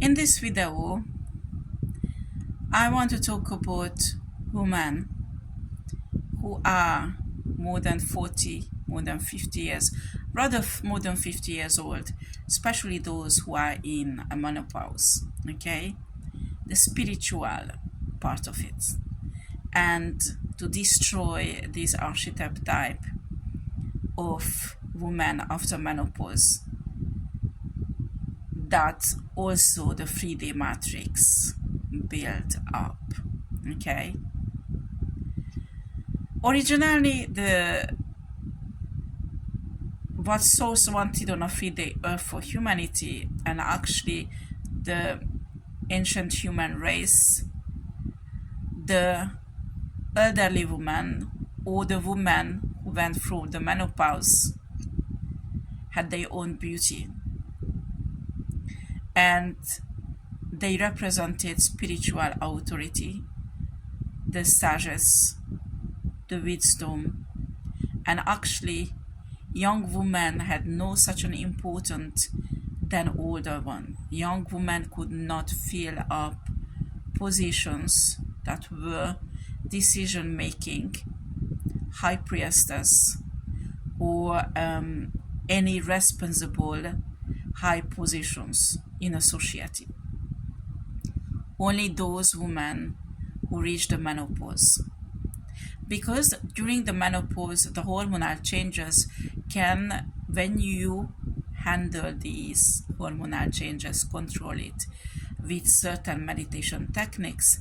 In this video, I want to talk about women who are more than 40, more than 50 years, rather more than 50 years old, especially those who are in a menopause, okay? The spiritual part of it. And to destroy this archetype type of women after menopause, that also the 3D matrix built up, okay? Originally, what Source wanted on a 3D Earth for humanity, and actually the ancient human race, the elderly woman or the woman who went through the menopause had their own beauty, and they represented spiritual authority, the sagesse, the wisdom, and actually young women had no such an important than older one. Young women could not fill up positions that were decision making, high priestess, or any responsible high positions in a society. Only those women who reach the menopause. Because during the menopause, the hormonal changes can, when you handle these hormonal changes, control it with certain meditation techniques,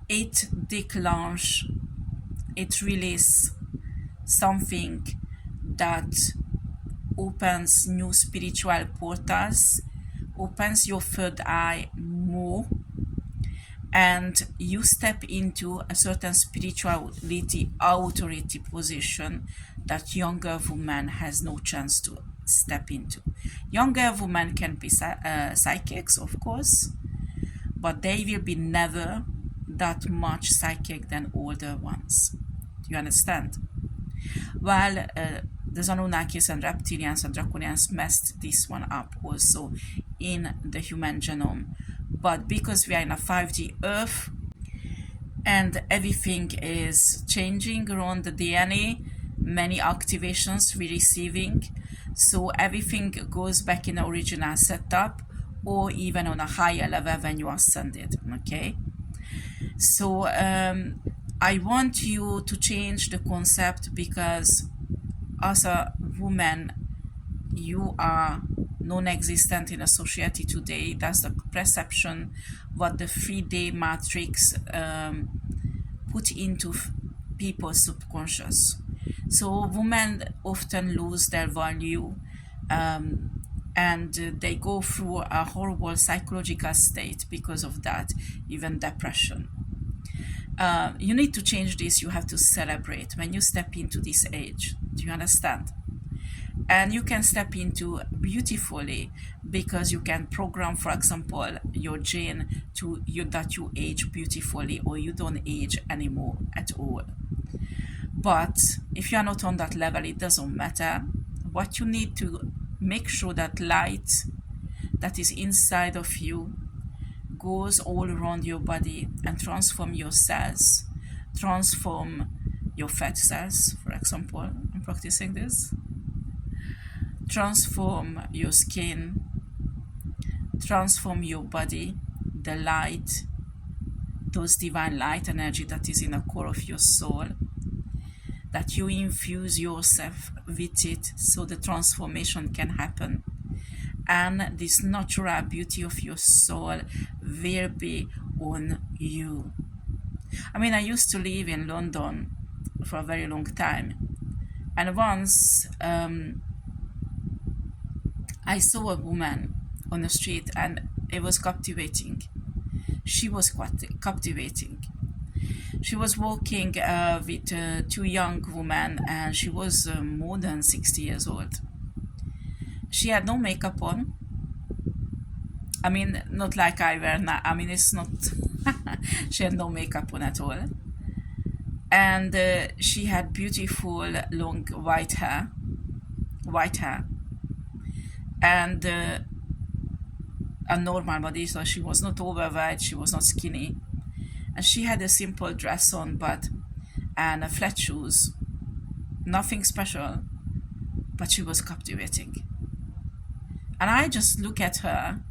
it releases something that opens new spiritual portals, opens your third eye more, and you step into a certain spirituality authority position that younger woman has no chance to step into. Younger women can be psychics, of course, but they will be never that much psychic than older ones. Do you understand? Well, the Anunnakis and Reptilians and Draconians messed this one up also in the human genome. But because we are in a 5D Earth and everything is changing around the DNA, many activations we're receiving, so everything goes back in the original setup or even on a higher level when you ascended, okay? So I want you to change the concept, because as a woman, you are non-existent in a society today. That's the perception what the 3D matrix put into people's subconscious. So women often lose their value, and they go through a horrible psychological state because of that, even depression. You need to change this. You have to celebrate when you step into this age. Do you understand? And you can step into beautifully, because you can program, for example, your gene to that you age beautifully or you don't age anymore at all. But if you are not on that level, it doesn't matter. What you need to make sure that light that is inside of you goes all around your body and transform your cells, transform your fat cells, for example. I'm practicing this. Transform your skin, transform your body, the light, those divine light energy that is in the core of your soul, that you infuse yourself with it so the transformation can happen. And this natural beauty of your soul will be on you. I mean, I used to live in London for a very long time, and once I saw a woman on the street, and it was captivating. She was quite captivating. She was walking with two young women, and she was more than 60 years old. She had no makeup on. I mean, not like I wear now. I mean, it's not... She had no makeup on at all. And she had beautiful, long white hair. And a normal body, so she was not overweight, she was not skinny, and she had a simple dress on, and a flat shoes, nothing special, but she was captivating. And I just look at her,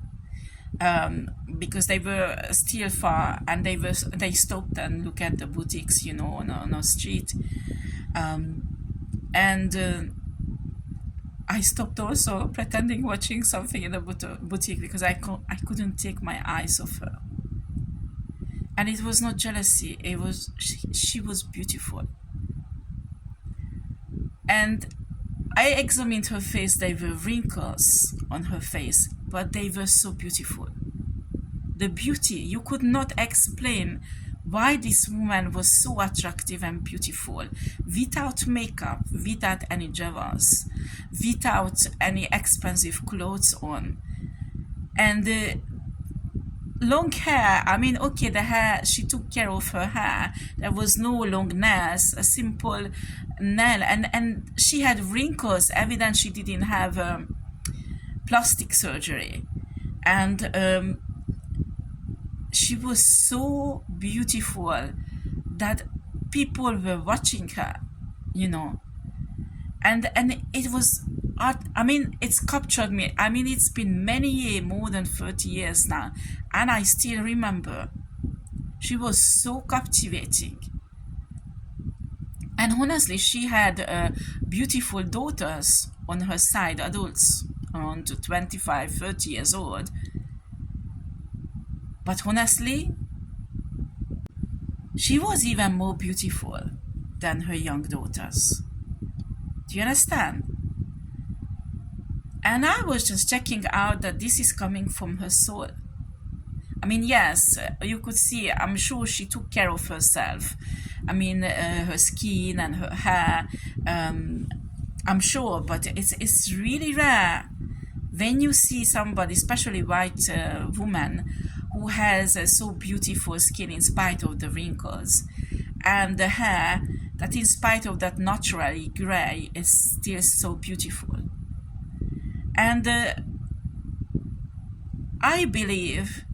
because they were still far, and they stopped and look at the boutiques, you know, on the street, and I stopped also pretending watching something in the boutique, because I couldn't take my eyes off her. And it was not jealousy, it was she was beautiful. And I examined her face. There were wrinkles on her face, but they were so beautiful. The beauty, you could not explain why this woman was so attractive and beautiful, without makeup, without any jewels, without any expensive clothes on. And long hair, I mean, okay, the hair, she took care of her hair. There was no long nails, a simple nail, and she had wrinkles, evident she didn't have plastic surgery. And she was so beautiful that people were watching her, you know. And it was art. I mean, it's captured me. I mean, it's been many years, more than 30 years now, and I still remember. She was so captivating. And honestly, she had beautiful daughters on her side, adults around 25, 30 years old. But honestly, she was even more beautiful than her young daughters. Do you understand? And I was just checking out that this is coming from her soul. I mean, yes, you could see, I'm sure she took care of herself. I mean, her skin and her hair, I'm sure, but it's really rare when you see somebody, especially white woman, who has so beautiful skin in spite of the wrinkles, and the hair that in spite of that naturally gray is still so beautiful. And I believe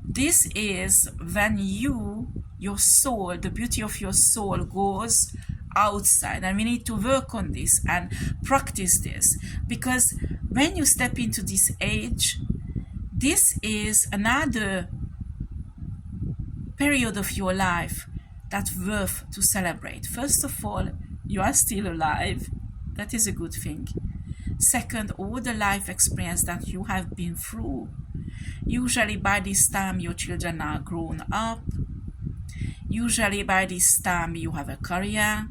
this is when your soul, the beauty of your soul goes outside, and we need to work on this and practice this, because when you step into this age, this is another period of your life that's worth to celebrate. First of all, you are still alive. That is a good thing. Second, all the life experience that you have been through. Usually by this time your children are grown up. Usually by this time you have a career.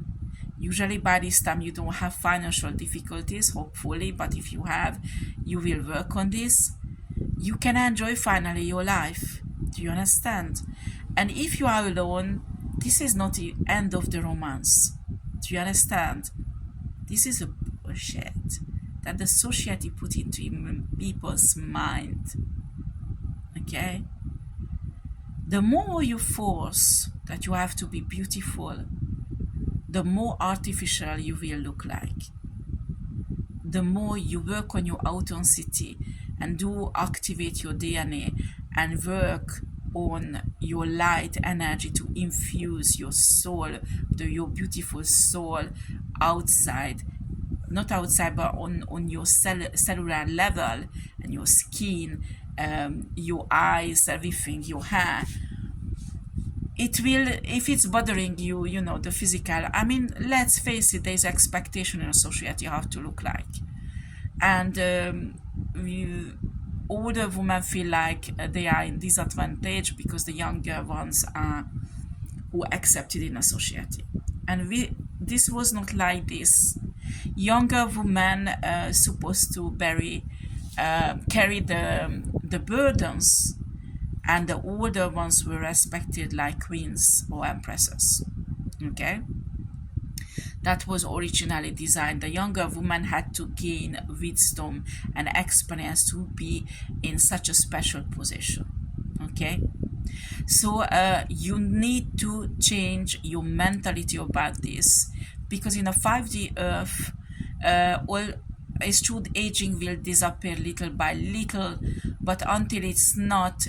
Usually by this time you don't have financial difficulties, hopefully, but if you have, you will work on this. You can enjoy finally your life. Do you understand? And if you are alone, this is not the end of the romance. Do you understand? This is a bullshit that the society put into people's mind. Okay? The more you force that you have to be beautiful, the more artificial you will look like. The more you work on your authenticity and do activate your DNA and work on your light energy to infuse your soul, your beautiful soul outside, not outside, but on your cellular level, and your skin, your eyes, everything, your hair. It will, if it's bothering you, you know, the physical, I mean, let's face it, there's expectation in a society how to look like. And older women feel like they are in disadvantage because the younger ones are who are accepted in a society. And this was not like this. Younger women supposed to carry the burdens, and the older ones were respected like queens or empresses. Okay? That was originally designed. The younger woman had to gain wisdom and experience to be in such a special position. Okay? So you need to change your mentality about this, because in a 5D earth, It's true, aging will disappear little by little, but until it's not,